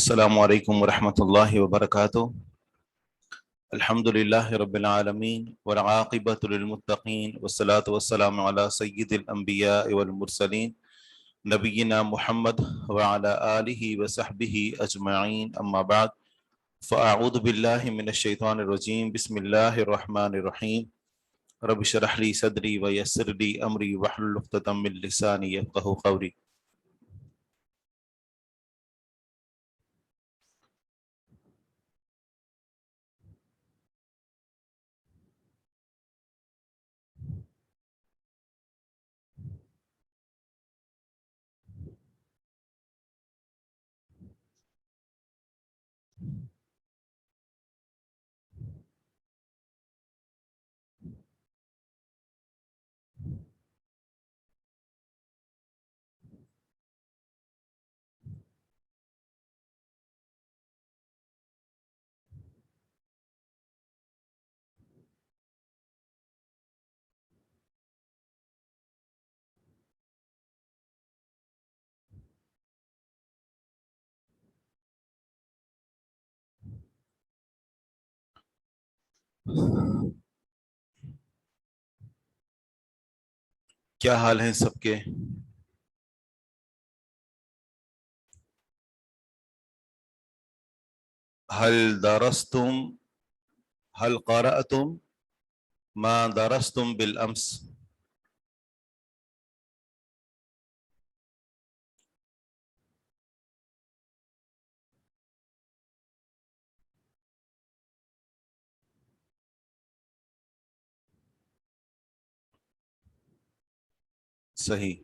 السلام علیکم ورحمۃ اللہ وبرکاتہ۔ الحمد للہ رب العالمین والعاقبۃ للمتقین والصلاة والسلام علی سید الانبیاء والمرسلین نبینا محمد وعلی آلہ وصحبہ اجمعین، اما بعد فاعوذ باللہ من الشیطان الرجیم، بسم اللہ الرحمن الرحیم۔ رب اشرح لی صدری ویسر لی امری واحلل عقدۃ من لسانی یفقہوا قولی۔ کیا حال ہیں سب کے؟ هل درستم هل قرأتم ما درستم بالأمس؟ صحیح،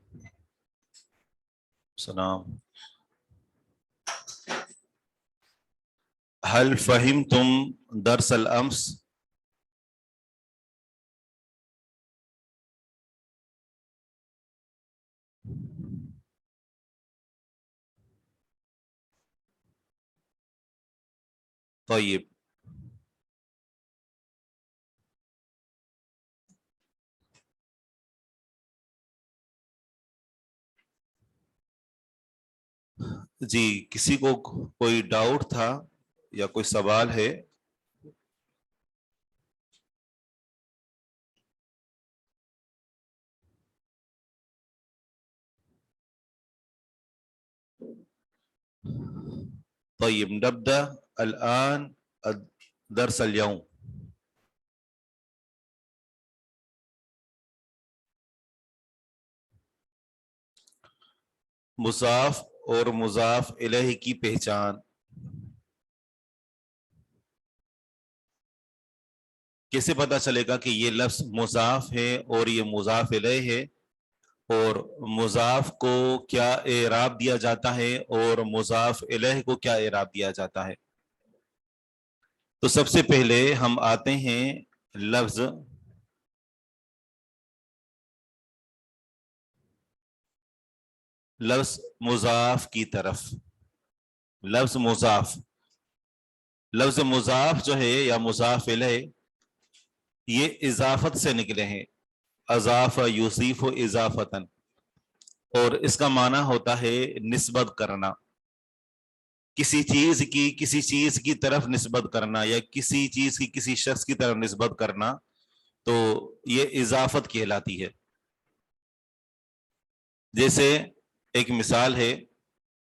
سلام۔ هل فهمتم درس الأمس؟ طيب، جی کسی کو کوئی ڈاؤٹ تھا یا کوئی سوال ہے؟ طيب نبدأ الآن درس اليوم۔ مضاف اور مضاف الیہ کی پہچان۔ کیسے پتا چلے گا کہ یہ لفظ مضاف ہے اور یہ مضاف الیہ ہے، اور مضاف کو کیا اعراب دیا جاتا ہے اور مضاف الیہ کو کیا اعراب دیا جاتا ہے؟ تو سب سے پہلے ہم آتے ہیں لفظ مضاف کی طرف۔ لفظ مضاف جو ہے یا مضاف الیہ، یہ اضافت سے نکلے ہیں، اضاف یضیف اضافتن، اور اس کا معنی ہوتا ہے نسبت کرنا، کسی چیز کی طرف نسبت کرنا، یا کسی چیز کی کسی شخص کی طرف نسبت کرنا، تو یہ اضافت کہلاتی ہے۔ جیسے ایک مثال ہے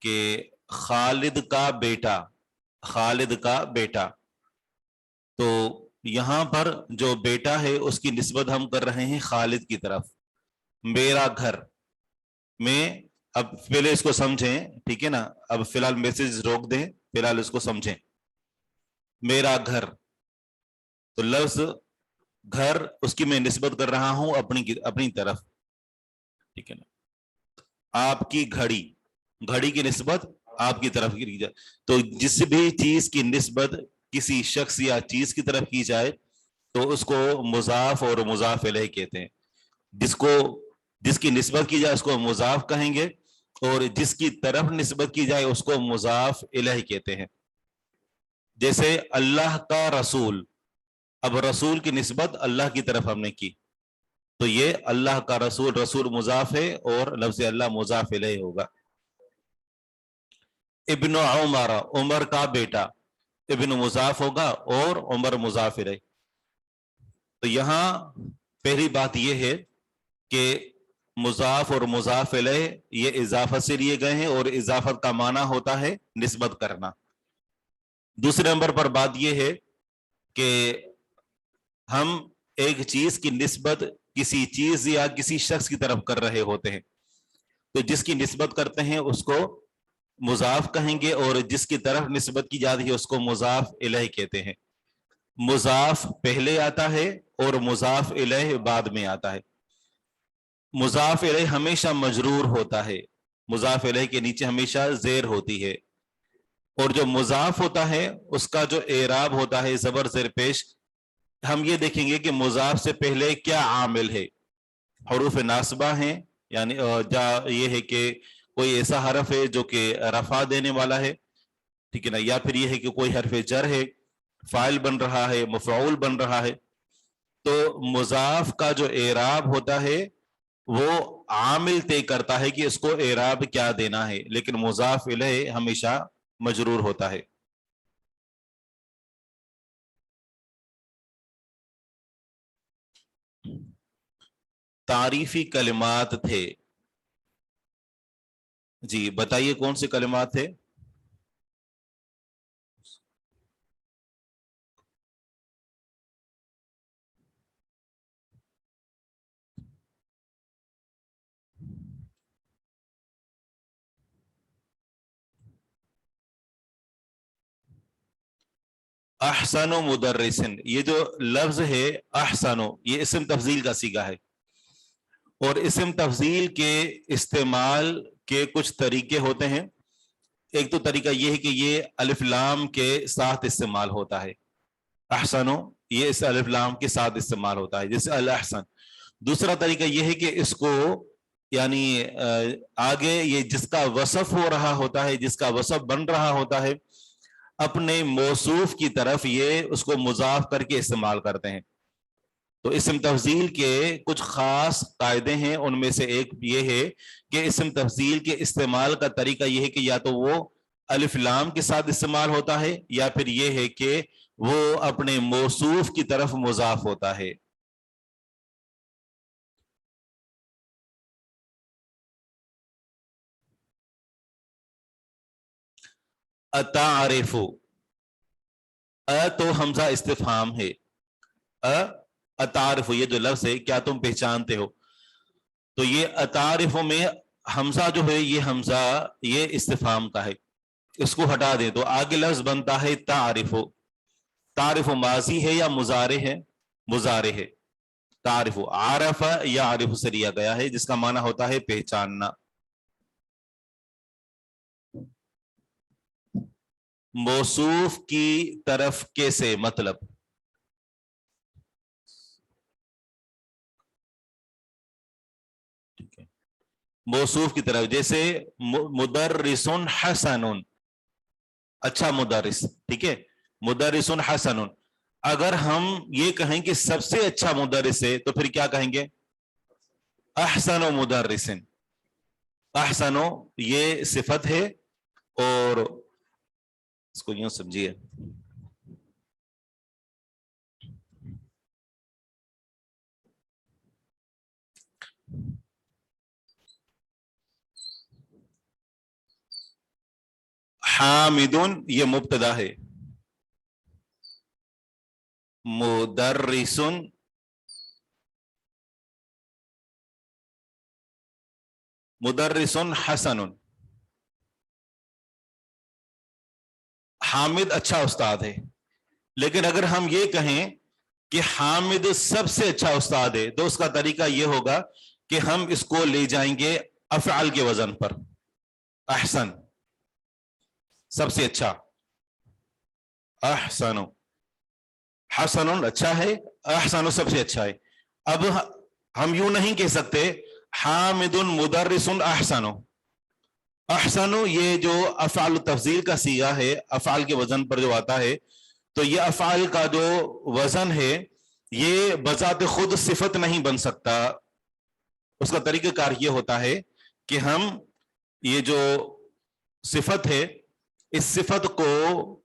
کہ خالد کا بیٹا، تو یہاں پر جو بیٹا ہے اس کی نسبت ہم کر رہے ہیں خالد کی طرف۔ میرا گھر میں، اب پہلے اس کو سمجھیں، ٹھیک ہے نا؟ اب فی الحال میسج روک دیں، فی الحال اس کو سمجھیں۔ میرا گھر، تو لفظ گھر اس کی میں نسبت کر رہا ہوں اپنی طرف، ٹھیک ہے نا؟ آپ کی گھڑی کی نسبت آپ کی طرف کی جائے، تو جس بھی چیز کی نسبت کسی شخص یا چیز کی طرف کی جائے تو اس کو مضاف اور مضاف الیہ کہتے ہیں۔ جس کی نسبت کی جائے اس کو مضاف کہیں گے، اور جس کی طرف نسبت کی جائے اس کو مضاف الیہ کہتے ہیں۔ جیسے اللہ کا رسول، اب رسول کی نسبت اللہ کی طرف ہم نے کی، تو یہ اللہ کا رسول، رسول مضاف ہے اور لفظ اللہ مضاف الیہ ہوگا۔ इब्न उमर, उमर का बेटा, इब्न मुजाफ होगा और उमर मुजाफ इलैह। तो यहाँ पहली बात यह है कि मुजाफ और मुजाफ इलैह ये इजाफत से लिए गए हैं और इजाफत का माना होता है निस्बत करना। दूसरे नंबर पर बात यह है कि हम एक चीज की निस्बत किसी चीज या किसी शख्स की तरफ कर रहे होते हैं, तो जिसकी निस्बत करते हैं उसको मुजाफ कहेंगे और जिसकी तरफ निस्बत की जाती है उसको मुजाफ इलैह कहते हैं। मुजाफ पहले आता है और मुजाफ इलैह बाद में आता है। मुजाफ इलैह हमेशा मजरूर होता है, मुजाफ इलैह के नीचे हमेशा जेर होती है, और जो मुजाफ होता है उसका जो एराब होता है जबर जेर पेश, हम ये देखेंगे कि मुजाफ से पहले क्या आमिल है। हरूफ नासबा हैं, यानी ये है कि कोई ऐसा हरफ है जो कि रफा देने वाला है, ठीक है ना, या फिर ये है कि कोई हरफ जर है, फाइल बन रहा है, मफऊल बन रहा है। तो मुजाफ का जो एराब होता है वो आमिल तय करता है कि इसको एराब क्या देना है, लेकिन मुजाफ इलैह हमेशा मजरूर होता है। तारीफी कलिमात थे, जी बताइए कौन से कलिमात थे? अहसनो मुदर्रिसिन, ये जो लफ्ज है अहसनो, ये इस्म तफजील का सीगा है, और इस्म तफजील के इस्तेमाल के कुछ तरीके होते हैं। एक तो तरीका ये है कि ये अलिफ लाम के साथ इस्तेमाल होता है, अहसनो ये इस अलिफ लाम के साथ इस्तेमाल होता है, जैसे अल अहसन। दूसरा तरीका ये है कि इसको यानी आगे ये जिसका वसफ हो रहा होता है, जिसका वसफ बन रहा होता है, अपने मौसूफ की तरफ ये उसको मुजाफ करके इस्तेमाल करते हैं। तो इस्म तफजील के कुछ खास कायदे हैं, उनमें से एक ये है कि इस्म तफजील के इस्तेमाल का तरीका ये है कि या तो वो अलिफ लाम के साथ इस्तेमाल होता है, या फिर ये है कि वो अपने मौसूफ की तरफ मुजाफ होता है। अतारिफु, तो हमजा इस्तिफाम है, अतारिफु ये जो लफ्ज है क्या तुम पहचानते हो, तो ये अतारिफु में हमजा जो है ये हमजा ये इस्तिफाम का है, इसको हटा दे तो आगे लफ्ज बनता है तारिफु। तारिफु माजी है या मुजारे है? मुजारे है। तारिफु आरफ या आरिफ से लिया गया है, जिसका माना होता है पहचानना। मौसूफ की तरफ कैसे, मतलब मौसूफ की तरफ, जैसे मुदर्रिसुन हसनुन, अच्छा मुदर्रिस, ठीक है, मुदर्रिसुन हसनुन। अगर हम ये कहें कि सबसे अच्छा मुदर्रिस है तो फिर क्या कहेंगे? अहसनो मुदर्रिसिन। अहसनो ये सिफत है, और इसको यूं समझिए, हामिदुन ये मुब्तदा है, मुदर्रिसुन मुदर्रिसुन हसनुन। हामिद अच्छा उस्ताद है, लेकिन अगर हम ये कहें कि हामिद सबसे अच्छा उस्ताद है, तो उसका तरीका ये होगा कि हम इसको ले जाएंगे अफ़आल के वजन पर। अहसन सबसे अच्छा, अहसनो, हसनुन अच्छा है, अहसनो सबसे अच्छा है। अब हम यूं नहीं कह सकते हामिदुन मुदर्रिसुन अहसनो। अहसनो ये जो अफ़आल तफजील का सीगा है, अफ़आल के वजन पर जो आता है, तो ये अफ़आल का जो वजन है ये बजाते खुद सिफत नहीं बन सकता। उसका तरीक़ाकार ये होता है कि हम ये जो सिफत है اس صفت کو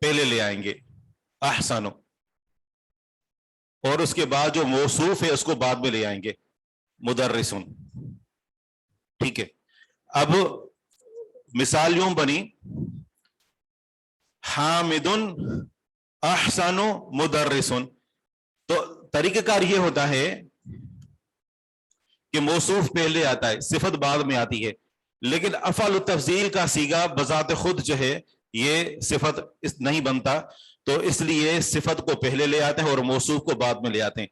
پہلے لے آئیں گے احسنو، اور اس کے بعد جو موصوف ہے اس کو بعد میں لے آئیں گے مدرسن. ٹھیک ہے. اب مثال یوں بنی حامد احسن مدرسن. تو طریقہ کار یہ ہوتا ہے کہ موصوف پہلے آتا ہے، صفت بعد میں آتی ہے، لیکن افعال التفضیل کا صیغہ بذات خود جو ہے یہ صفت نہیں بنتا، تو اس لیے صفت کو پہلے لے آتے ہیں اور موصوف کو بعد میں لے آتے ہیں.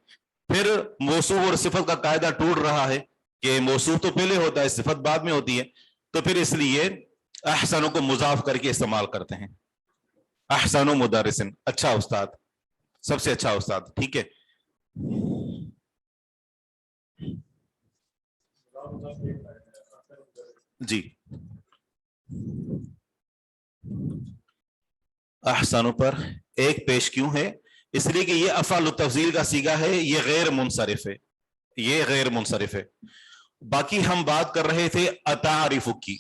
پھر موصوف اور صفت کا قاعدہ ٹوٹ رہا ہے کہ موصوف تو پہلے ہوتا ہے، صفت بعد میں ہوتی ہے، تو پھر اس لیے احسنوں کو مضاف کر کے استعمال کرتے ہیں. احسن مدرسن، اچھا استاد، سب سے اچھا استاد. ٹھیک ہے. جی احسن پر ایک پیش کیوں ہے؟ اس لیے کہ یہ افعال التفضیل کا صیغہ ہے، یہ غیر منصرف ہے، یہ غیر منصرف ہے. باقی ہم بات کر رہے تھے اتعارف کی.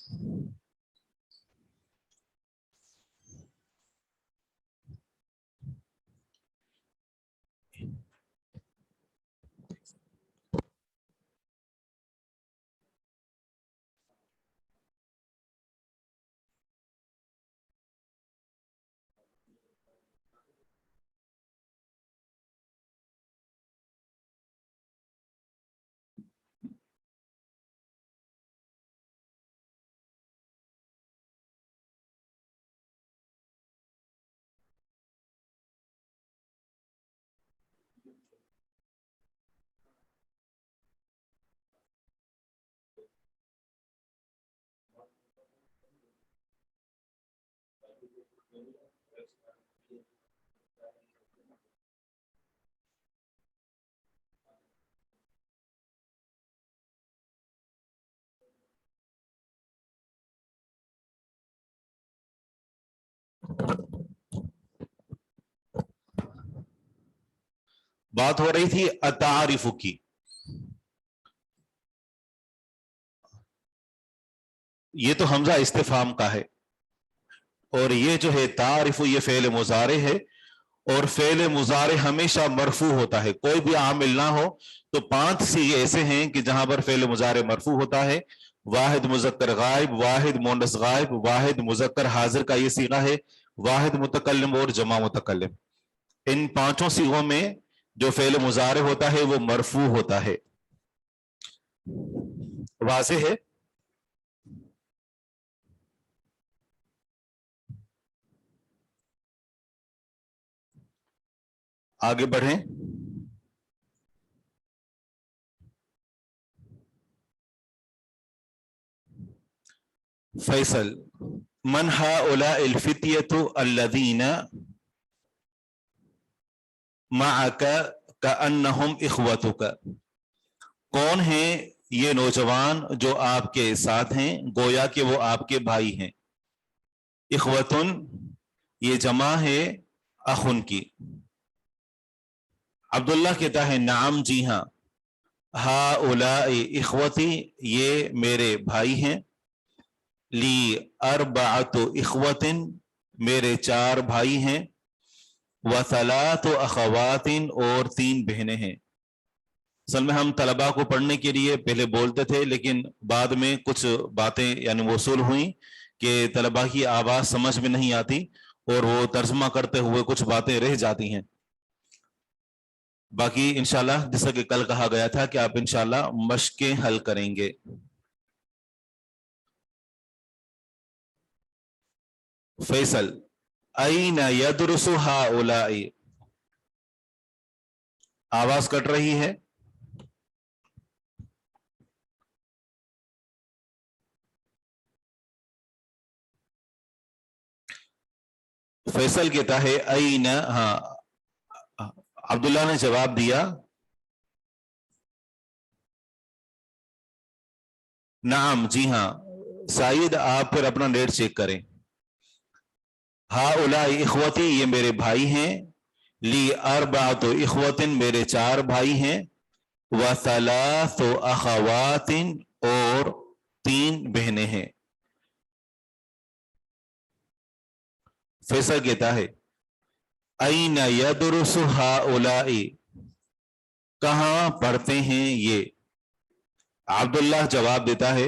بات ہو رہی تھی اتعارف کی. یہ تو حمزہ استفہام کا ہے، اور یہ جو ہے تعارف یہ فعل مضارع ہے، اور فعل مضارع ہمیشہ مرفوع ہوتا ہے. کوئی بھی عامل نہ ہو تو 5 صیغے ایسے ہیں کہ جہاں پر فعل مضارع مرفوع ہوتا ہے. واحد مذکر غائب، واحد مؤنث غائب، واحد مذکر حاضر کا یہ صیغہ ہے، واحد متکلم اور جمع متکلم. ان 5 صیغوں میں جو فعل مضارع ہوتا ہے وہ مرفوع ہوتا ہے. واضح ہے؟ آگے بڑھیں. فیصل من هؤلاء الفتية الذين معك كأنهم إخوتك. کون ہیں یہ نوجوان جو آپ کے ساتھ ہیں گویا کہ وہ آپ کے بھائی ہیں. اخوتن یہ جمع ہے اخن کی. عبداللہ کہتا ہے نعم جی ہاں، ہؤلاء اخوتی یہ میرے بھائی ہیں، لی اربعۃ اخوۃ میرے 4 بھائی ہیں، وثلاث اخوات اور 3 بہنیں ہیں. اصل میں ہم طلباء کو پڑھنے کے لیے پہلے بولتے تھے، لیکن بعد میں کچھ باتیں یعنی وصول ہوئیں کہ طلباء کی آواز سمجھ میں نہیں آتی اور وہ ترجمہ کرتے ہوئے کچھ باتیں رہ جاتی ہیں. باقی انشاءاللہ جیسا کہ کل کہا گیا تھا کہ آپ انشاءاللہ مشقیں حل کریں گے. فیصل این یدرس ہؤلاء، آواز کٹ رہی ہے. فیصل کہتا ہے این، ہاں عبداللہ نے جواب دیا نعم جی ہاں. سعید آپ پھر اپنا نیٹ چیک کریں. ہؤلاء اخوتی یہ میرے بھائی ہیں، لی اربعۃ اخوۃ میرے 4 بھائی ہیں، وثلاث اخوات اور 3 بہنیں ہیں. फैसल कहता है ऐन यदरुसु हाउलाई, कहाँ पढ़ते हैं ये। अब्दुल्ला जवाब देता है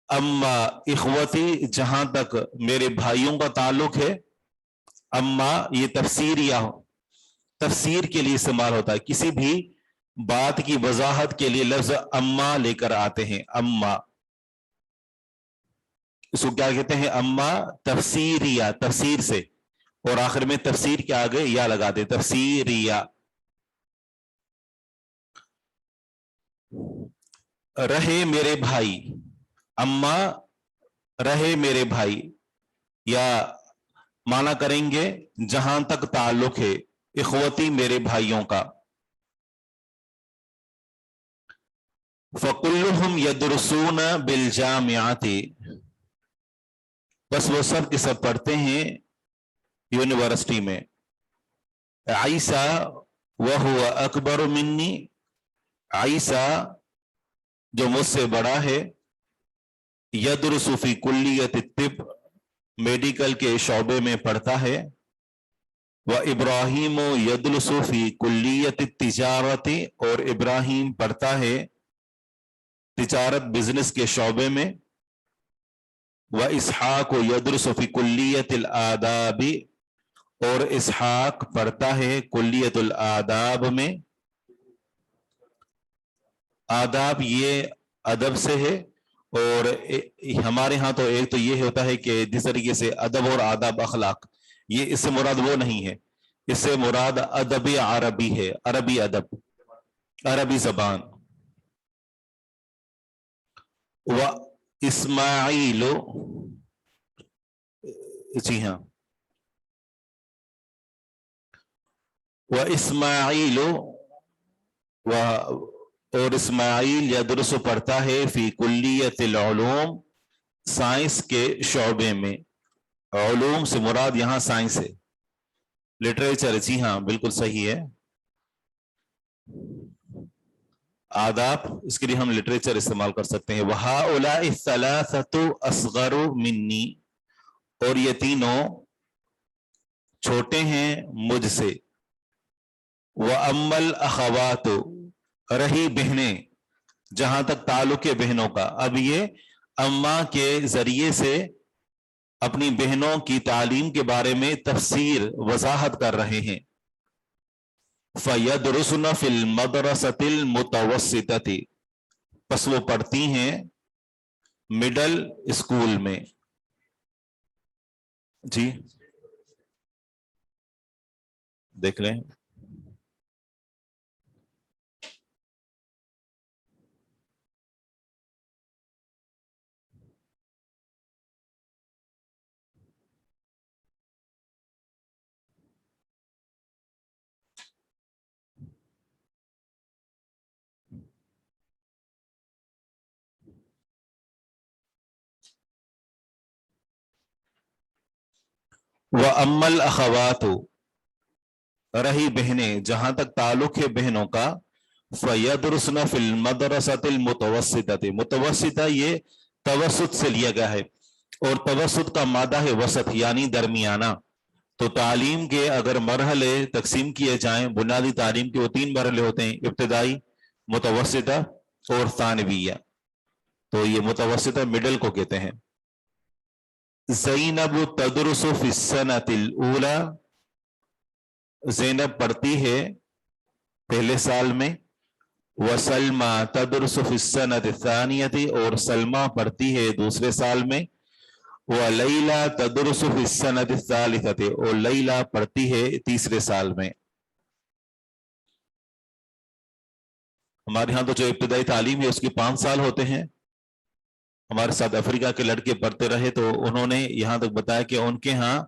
अम्मा इखवती, जहां तक मेरे भाइयों का ताल्लुक है। अम्मा ये तफसीर के लिए इस्तेमाल होता है, किसी भी बात की वजाहत के लिए लफ्ज अम्मा लेकर आते हैं। अम्मा इसको क्या कहते हैं, अम्मा तफसीरिया, तफसीर से, और आखिर में तफसीर के आगे या लगा दे, तफसीरिया। रहे मेरे भाई, अम्मा रहे मेरे भाई, या माना करेंगे जहां तक ताल्लुक है इखवती मेरे भाइयों का। फकुल्लुहुम यदरुसून बिल जामियाती, बस वो सब के सब पढ़ते हैं यूनिवर्सिटी में। आइसा वह हुआ अकबर मिन्नी, आइसा जो मुझसे बड़ा है, यदरुसु फी कुल्लियत तिब, मेडिकल के शौबे में पढ़ता है। व इब्राहिम यदरुसु फी कुल्लियत तिजारती, और इब्राहिम पढ़ता है तिजारत बिजनेस के शौबे में। व इसहाक यदरुसु फी कुल्लियतिल आदाबी, और इसहाक पढ़ता है कुल्लियतुल आदाब में। आदाब ये अदब से है, और हमारे यहाँ तो एक तो ये होता है कि जिस तरीके से अदब और आदाब अखलाक, ये इससे मुराद वो नहीं है, इससे मुराद अदब अरबी है, अरबी अदब, अरबी जबान। व इस्माइलो, जी हाँ, व इस्माइलो, व और इस्माइल यदरुसु पढ़ता है फी कुल्लियतिल उलूम, साइंस के शौबे में। उलूम से मुराद यहां साइंस है, लिटरेचर, जी हाँ बिल्कुल सही है। आदाब, इसके लिए हम लिटरेचर इस्तेमाल कर सकते हैं। वहाउलाई सलासतु असगरु मिन्नी, और ये तीनों छोटे हैं मुझसे। व अम्मल अखवातु, रही बहनें, जहां तक ताल्लुक है बहनों का। अब ये अम्मा के जरिए से अपनी बहनों की तालीम के बारे में तफसीर वजाहत कर रहे हैं। फयदरुसुन फिल मदरसतिल मुतवस्सितति, बस वो पढ़ती हैं मिडल स्कूल में। जी देख लें। व अम्मल अखवातु, रही बहनें, जहां तक ताल्लुक है बहनों का। फयदरुसना फिल मदरसतिल मुतवस्सितति, मुतवस्सिता ये तवसुत से लिया गया है, और तवसुत का मादा है वसत, यानी दरमियाना। तो तालीम के अगर मरहले तकसीम किए जाएं, बुनियादी तालीम के वो 3 मरहले होते हैं, इब्तिदाई, मुतवस्सिता और सानविया। तो ये मुतवस्सिता मिडल को कहते हैं। ज़ैनब तदरुसु फिस्सनतिल ऊला, ज़ैनब पढ़ती है पहले साल में। व सलमा तदरुसु फिस्सनति सानियति, और सलमा पढ़ती है दूसरे साल में। व लैला तदरुसु फिस्सनति सालिसति, और लैला पढ़ती है तीसरे साल में। हमारे यहाँ तो जो इब्तिदाई तालीम है उसकी 5 साल होते हैं। हमारे साथ अफ्रीका के लड़के पढ़ते रहे तो उन्होंने यहाँ तक बताया कि उनके यहाँ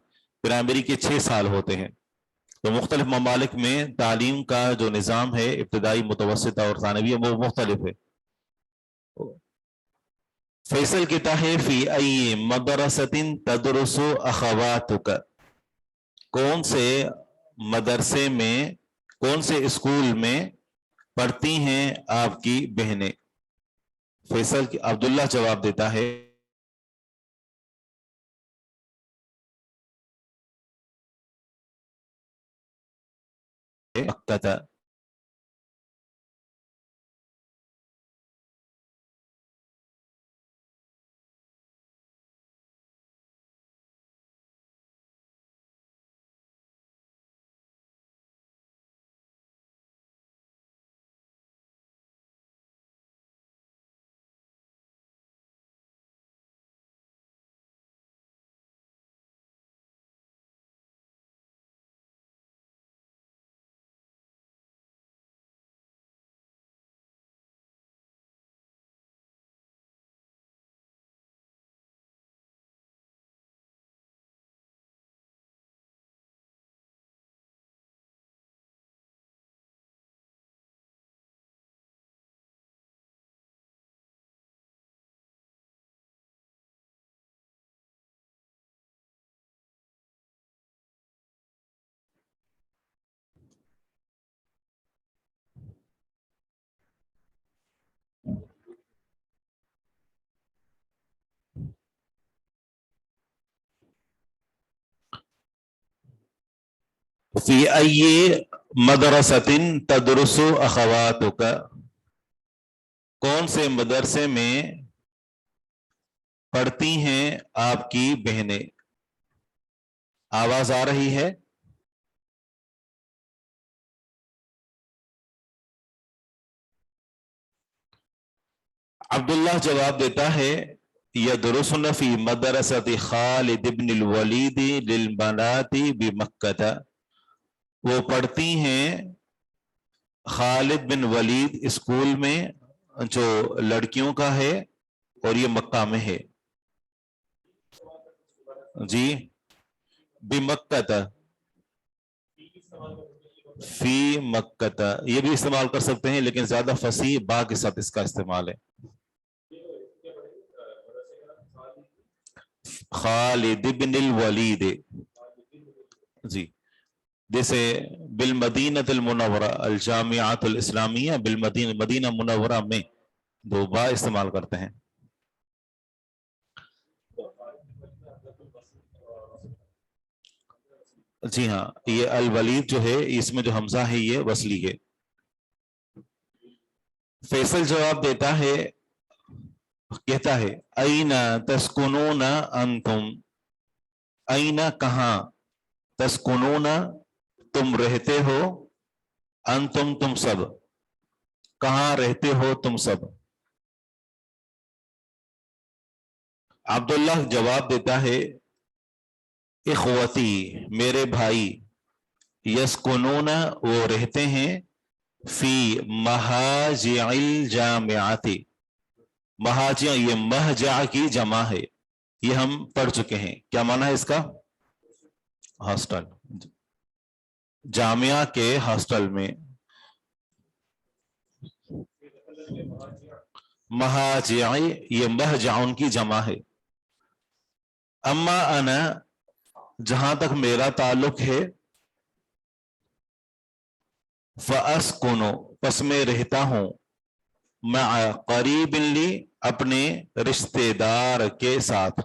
प्राइमरी के 6 साल होते हैं। तो मुख्तलिफ ममालिक में तालीम का जो निज़ाम है, इब्तिदाई, मुतवस्सिता और सानविया, वो मुख्तलिफ है। फैसल कहता है फी अय्यि मदरसतिन तदरुसु अखवातुका, कौन से मदरसे में, कौन से स्कूल में पढ़ती हैं आपकी बहनें। फैसल अब्दुल्ला जवाब देता है मक्का। फी अय्यि मदरसतिन तदरुसु अखवातुका, कौन से मदरसे में पढ़ती हैं आपकी बहनें। आवाज आ रही है? अब्दुल्लाह जवाब देता है, यदरुसन फी मदरसति खालिद इब्न वलीद लिल बनाती बिमक्का, वो पढ़ती हैं खालिद बिन वलीद स्कूल में जो लड़कियों का है और ये मक्का में है। जी, बिमक्का, फी मक्का ये भी इस्तेमाल कर सकते हैं, लेकिन ज्यादा फसी बा के साथ इसका इस्तेमाल है। खालिद बिन वलीद, जी, जैसे बिल मदीनतुल मुनव्वरा अल जामिअतुल इस्लामिया बिल मदीना मुनव्वरा में दो बा इस्तेमाल करते हैं। जी हाँ, ये अल वलीद जो है इसमें जो हमजा है ये वसली है। फैसल जवाब देता है, कहता है, अईना तस्कुनूना अंतुम, अईना कहाँ, तस्कुनूना तुम रहते हो, अंतुम तुम सब, कहाँ रहते हो तुम सब। अब्दुल्ला जवाब देता है, इखवती मेरे भाई, यस्कुनूना वो रहते हैं, फी महाजिल जामियाती, महाजिया ये महजा की जमा है, ये हम पढ़ चुके हैं। क्या माना है इसका? हॉस्टल, जामिया के हॉस्टल में। महाजिया ये महजाउन की जमा है। अम्मा अना जहां तक मेरा ताल्लुक है, फअस्कुनु पस में रहता हूं, मैं करीबिन ली अपने रिश्तेदार के साथ,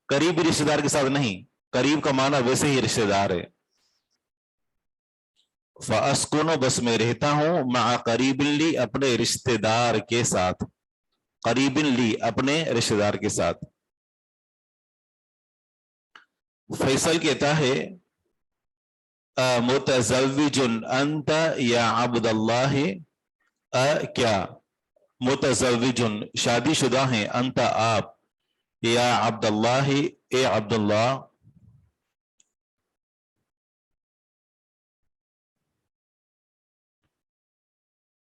करीबी रिश्तेदार के साथ नहीं, करीब का माना वैसे ही रिश्तेदार है। फअस्कुनु बस में रहता हूं, मैं करीबिन ली अपने रिश्तेदार के साथ, करीबिन ली अपने रिश्तेदार के साथ। फैसल कहता है, मुतज़व्विजुन अंत या अब्दुल्लाह, क्या मुतज़व्विजुन शादीशुदा हैं, अंत आप, या अब्दुल्लाह ए अब्दुल्लाह।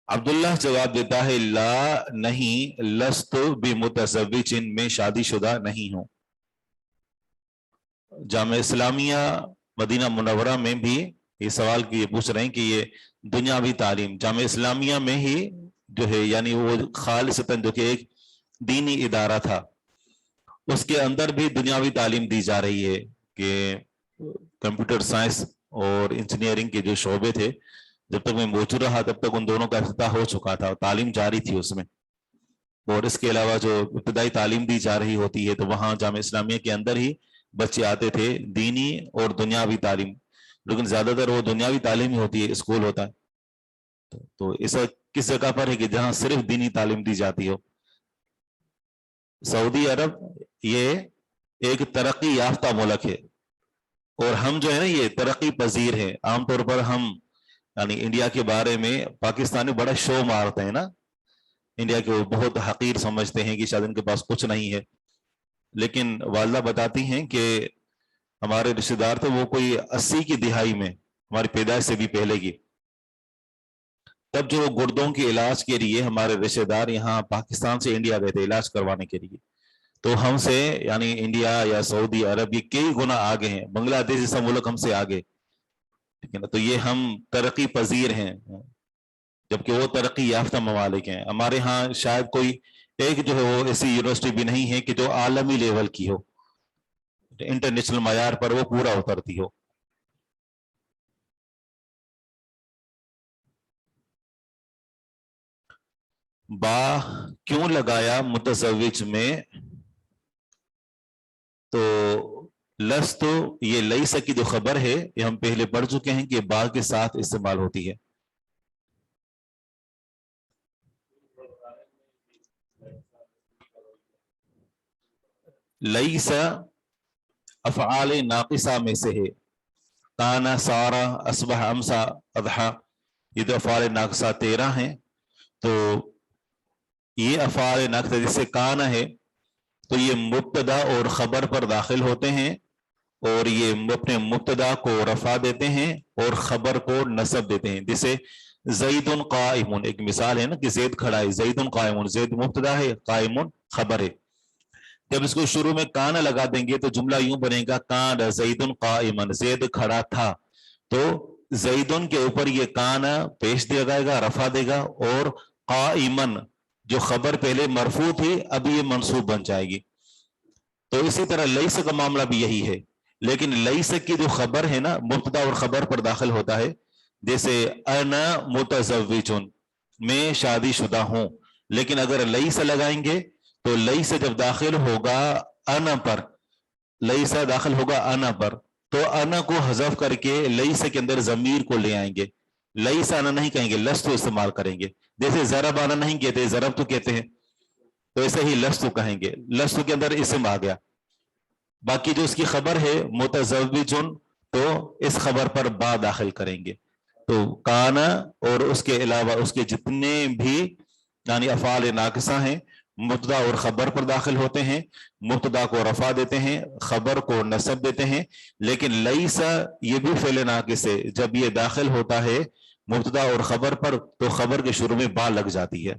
अब्दुल्लाह जवाब देता है, ला नहीं, लस्तु बिमुतज़व्विजिन में शादीशुदा नहीं हूं। जामिया इस्लामिया मदीना मुनव्वरा में भी ये सवाल की ये पूछ रहे हैं कि ये दुनियावी तालीम जामिया इस्लामिया में ही जो है, यानी वो खालिसतन जो कि एक दीनी इदारा था, उसके अंदर भी दुनियावी तालीम दी जा रही है कि कंप्यूटर साइंस और इंजीनियरिंग के जो शोबे थे, जब तक मैं मौजूद रहा तब तक उन दोनों का इफ्तिताह हो चुका था, तालीम जारी थी उसमें। और इसके अलावा जो इब्तदाई तालीम दी जा रही होती है, तो वहाँ जामिया इस्लामिया के अंदर ही बच्चे आते थे, दीनी और दुनियावी तालीम। لیکن زیادہ تر وہ دنیاوی تعلیم ہی ہوتی ہے، اسکول ہوتا ہے. تو ایسا کس جگہ پر ہے کہ جہاں صرف دینی تعلیم دی جاتی ہو؟ سعودی عرب یہ ایک ترقی یافتہ ملک ہے، اور ہم جو ہے نا یہ ترقی پذیر ہے. عام طور پر ہم یعنی انڈیا کے بارے میں پاکستانی بڑا شو مارتے ہیں نا، انڈیا کو بہت حقیر سمجھتے ہیں کہ شاید ان کے پاس کچھ نہیں ہے. لیکن والدہ بتاتی ہیں کہ ہمارے رشتہ دار تھے، وہ کوئی 80 کی دہائی میں، ہماری پیدائش سے بھی پہلے کی، تب جو گردوں کے علاج کے لیے ہمارے رشتہ دار یہاں پاکستان سے انڈیا گئے تھے علاج کروانے کے لیے. تو ہم سے یعنی انڈیا یا سعودی عرب یہ کئی گنا آگے ہیں، بنگلہ دیش جیسا ملک ہم سے آگے، ٹھیک ہے نا. تو یہ ہم ترقی پذیر ہیں، جبکہ وہ ترقی یافتہ ممالک ہیں. ہمارے ہاں شاید کوئی ایک جو ہے وہ ایسی یونیورسٹی بھی نہیں ہے کہ جو عالمی لیول کی ہو، انٹرنیشنل معیار پر وہ پورا اترتی ہو. با کیوں لگایا متزوج میں؟ تو لست یہ لیس کی جو خبر ہے یہ ہم پہلے پڑھ چکے ہیں کہ با کے ساتھ استعمال ہوتی ہے. لیس افعال ناقصہ میں سے ہے. کانا، سارا، اصبح، امسا، اضحا، یہ تو افعال ناقصہ 13 ہیں. تو یہ افعال ناقصہ جیسے کانا ہے تو یہ مبتدا اور خبر پر داخل ہوتے ہیں، اور یہ اپنے مبتدا کو رفع دیتے ہیں اور خبر کو نصب دیتے ہیں. جیسے زید قائم، ایک مثال ہے نا کہ زید کھڑا ہے، زید قائم، زید مبتدا ہے، قائم خبر ہے. جب اس کو شروع میں کانا لگا دیں گے تو جملہ یوں بنے گا کان زید قائما، زید کھڑا تھا. تو زیدن کے اوپر یہ کانا پیش دیا جائے گا، رفع دے گا، اور قائمن جو خبر پہلے مرفوع تھی اب یہ منصوب بن جائے گی. تو اسی طرح لیس کا معاملہ بھی یہی ہے. لیکن لیس کی جو خبر ہے نا مبتدا اور خبر پر داخل ہوتا ہے، جیسے انا متزوج، میں شادی شدہ ہوں. لیکن اگر لیس لگائیں گے تو لیس جب داخل ہوگا انا پر، لیس داخل ہوگا انا پر، تو انا کو حذف کر کے لیس کے اندر ضمیر کو لے آئیں گے. لیس انا نہیں کہیں گے، لستو استعمال کریں گے. جیسے ضرب انا نہیں کہتے، ضرب تو کہتے ہیں، تو ایسے ہی لستو کہیں گے، لستو کے اندر اسم آ گیا. باقی جو اس کی خبر ہے متزوجن، تو اس خبر پر با داخل کریں گے. تو کانا اور اس کے علاوہ اس کے جتنے بھی یعنی افعال ناقصہ ہیں مبتدا اور خبر پر داخل ہوتے ہیں، مبتدا کو رفع دیتے ہیں، خبر کو نصب دیتے ہیں. لیکن لیسا یہ بھی فعل ناقص ہے، جب یہ داخل ہوتا ہے مبتدا اور خبر پر تو خبر کے شروع میں با لگ جاتی ہے.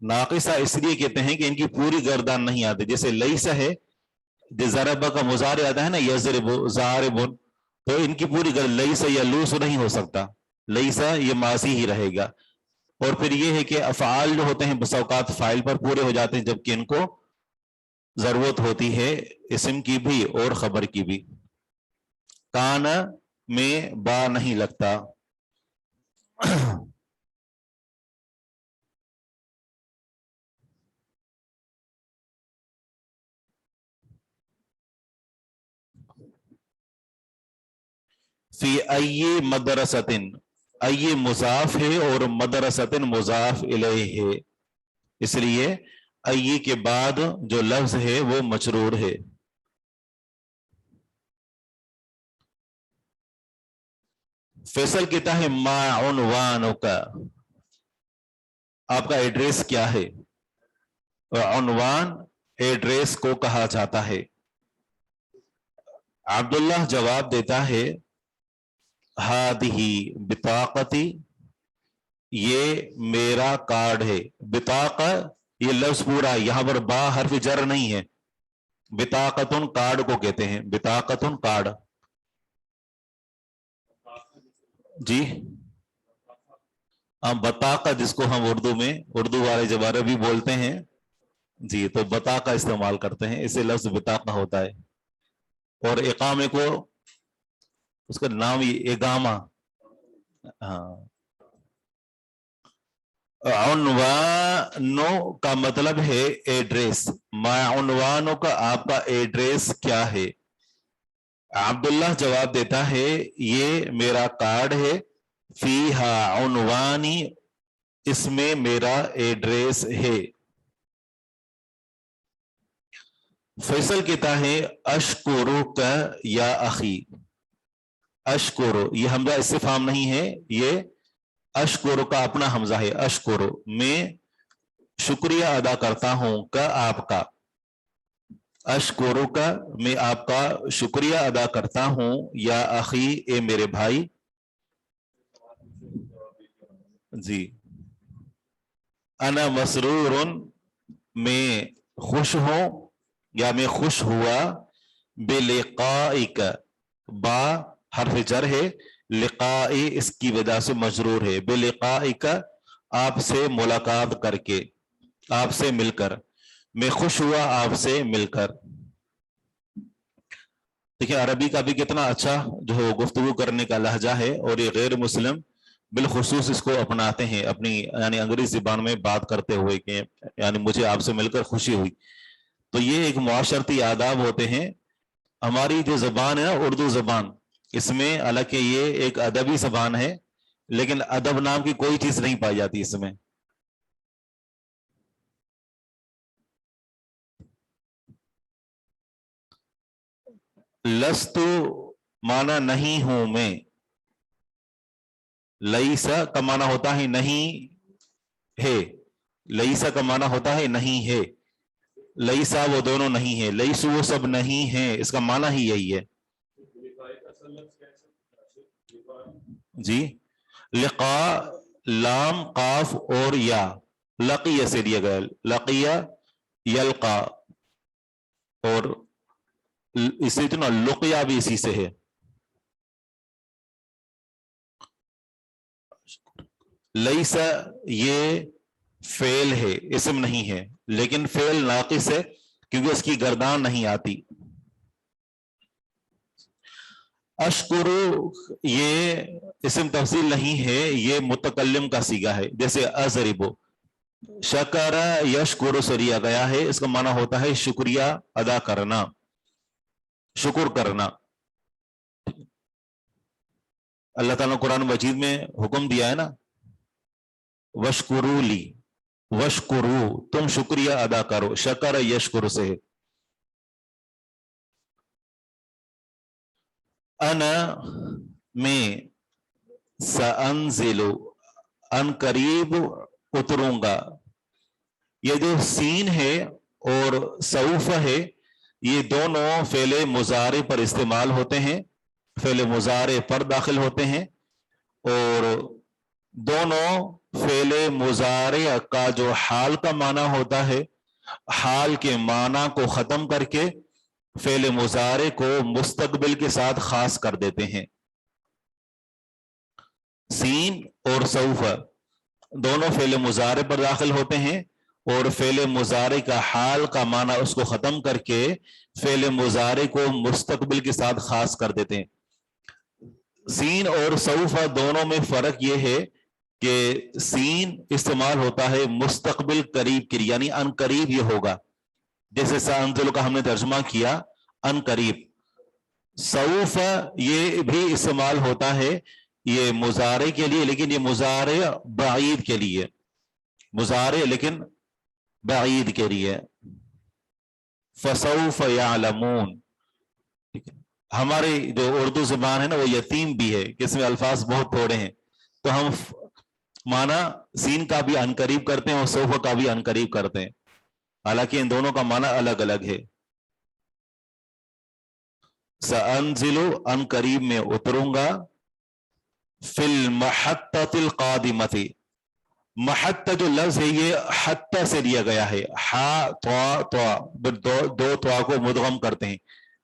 ناقصہ اس لیے کہتے ہیں کہ ان کی پوری گردان نہیں آتی. جیسے لیسا ہے، ضربہ کا مضارع آتا ہے نا یضرب ضارب، تو ان کی پوری گردان لیسا یا لوس نہیں ہو سکتا، لیسا یہ ماضی ہی رہے گا. اور پھر یہ ہے کہ افعال جو ہوتے ہیں بس اوقات فاعل پر پورے ہو جاتے ہیں، جبکہ ان کو ضرورت ہوتی ہے اسم کی بھی اور خبر کی بھی. کانا میں با نہیں لگتا. فی ای مدرستن، ای مضاف ہے اور مدرستن مضاف الیہ ہے، اس لیے ای کے بعد جو لفظ ہے وہ مجرور ہے. فیصل کہتا ہے ما عنوانک، آپ کا ایڈریس کیا ہے؟ عنوان ایڈریس کو کہا جاتا ہے. عبداللہ جواب دیتا ہے ہادہی بطاقتی، یہ میرا کارڈ ہے. بطاقہ یہ لفظ پورا، یہاں پر با حرف جر نہیں ہے. بطاقتن کارڈ کو کہتے ہیں، بطاقتن کارڈ. جی ہاں بطاقہ جس کو ہم اردو میں اردو والے جب عربی بولتے ہیں جی تو بطاقہ استعمال کرتے ہیں، اسے لفظ بطاقہ ہوتا ہے. اور اقامے کو اس کا نام اقامہ، ہاں उन्वानो का मतलब है एड्रेस, मा उन्वानो का आपका एड्रेस क्या है। अब्दुल्लाह जवाब देता है ये मेरा कार्ड है, फीहा उन्वानी, इसमें मेरा एड्रेस है। फैसल कहता है अशकुरुका या अखी, अशकुरु ये हमजा इस्तिफाम नहीं है, ये अशकुरु का अपना हमजा है। अशकुरु मैं शुक्रिया अदा करता हूं का आपका, अशकुरु का मैं आपका शुक्रिया अदा करता हूं, या अखी ए मेरे भाई। जी, अना मसरूरुन मैं खुश हूं या मैं खुश हुआ, बिलिकाइका बा हर्फ जर है, लिकाई इसकी वजह से मजरूर है, बिलिकाइका आपसे मुलाकात करके, आपसे मिलकर, मैं खुश हुआ आपसे मिलकर। देखिए अरबी का भी कितना अच्छा जो गुफ्तगू करने का लहजा है, और ये गैर मुस्लिम बिलखुसूस इसको अपनाते हैं अपनी यानी अंग्रेजी ज़बान में बात करते हुए कि यानी मुझे आपसे मिलकर खुशी हुई। तो ये एक मुआशरती आदाब होते हैं। हमारी जो ज़बान है ना उर्दू ज़बान, इसमें हालांकि ये एक अदबी ज़बान है, लेकिन अदब नाम की कोई चीज नहीं पाई जाती इसमें। लस्तु माना नहीं हूं मैं, लईसा का माना होता है नहीं है, लईसा का माना होता है नहीं है, लईसा वो दोनों नहीं है, लईसु वो सब नहीं है, इसका माना ही यही है। जी, लिका लाम काफ और या लकिया से दिया गया, लकिया यलका, और इसे तो ना लुकिया भी इसी से है। लईसा ये फेल है, इसम नहीं है, लेकिन फेल नाकिस है क्योंकि उसकी गर्दान नहीं आती। अशकुरु ये इसम तफसील नहीं है, ये मुतकल्लिम का सीगा है, जैसे अजरिबो, शकरा यशकुरु से लिया गया है, इसका माना होता है शुक्रिया अदा करना, शुक्र करना। अल्लाह ताला ने कुरान मजीद में हुक्म दिया है ना, वशकुरूली, वशकुरू तुम शुक्रिया अदा करो, शकर यशकुर से है। अना में सअंजिलु अन करीब उतरूंगा, ये जो सीन है और सऊफ है ये दोनों फेले मुजारे पर इस्तेमाल होते हैं, फेले मुजारे पर दाखिल होते हैं, और दोनों फेले मुजारे का जो हाल का माना होता है, हाल के माना को खत्म करके फेले मुजारे को मुस्तकबिल के साथ खास कर देते हैं। सीन और सऊफ दोनों फेले मुजारे पर दाखिल होते हैं, और फेले मुजारे का हाल का माना उसको खत्म करके फेले मुजारे को मुस्तकबिल के साथ खास कर देते हैं। सीन और सऊफा दोनों में फर्क यह है कि सीन इस्तेमाल होता है मुस्तकबिल करीब के लिए, यानी अन करीब ये होगा, जैसे साअंज़िलु का हमने तर्जुमा किया अन करीब। सऊफा ये भी इस्तेमाल होता है ये मुजारे के लिए, लेकिन ये मुजारे बाईद के लिए, मुजारे लेकिन बाईद के लिए। फसौफ यालमून, हमारी जो उर्दू जुबान है ना वो यतीम भी है कि इसमें अल्फाज बहुत थोड़े हैं, तो हम माना सीन का भी अनकरीब करते हैं और सौफ का भी अनकरीब करते हैं, हालांकि इन दोनों का माना अलग अलग है। सअंजिलु अनकरीब में उतरूंगा, फिल महत्ततिल कादिमती, महत्ता जो लफ्ज है ये हत्ता से दिया गया है, हा त्वा त्वा दो त्वा को मुदगम करते हैं,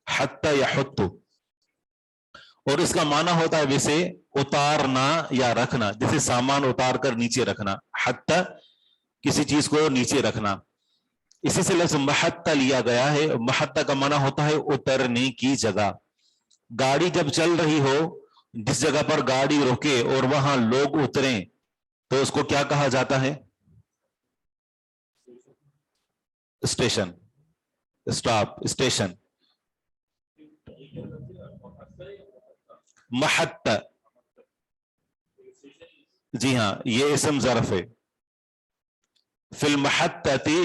हत्ता या हुत्तु, और इसका माना होता है वैसे उतारना या रखना, जैसे सामान उतार कर नीचे रखना, हत्ता किसी चीज को नीचे रखना, इसी से लफ्ज महत्ता लिया गया है। महत्ता का माना होता है उतरने की जगह। गाड़ी जब चल रही हो, जिस जगह पर गाड़ी रुके और वहां लोग उतरे तो उसको क्या कहा जाता है? Station, stop, station. महत्ता, जी हाँ, ये इसम ज़रफ़ है। फिल महत्तती,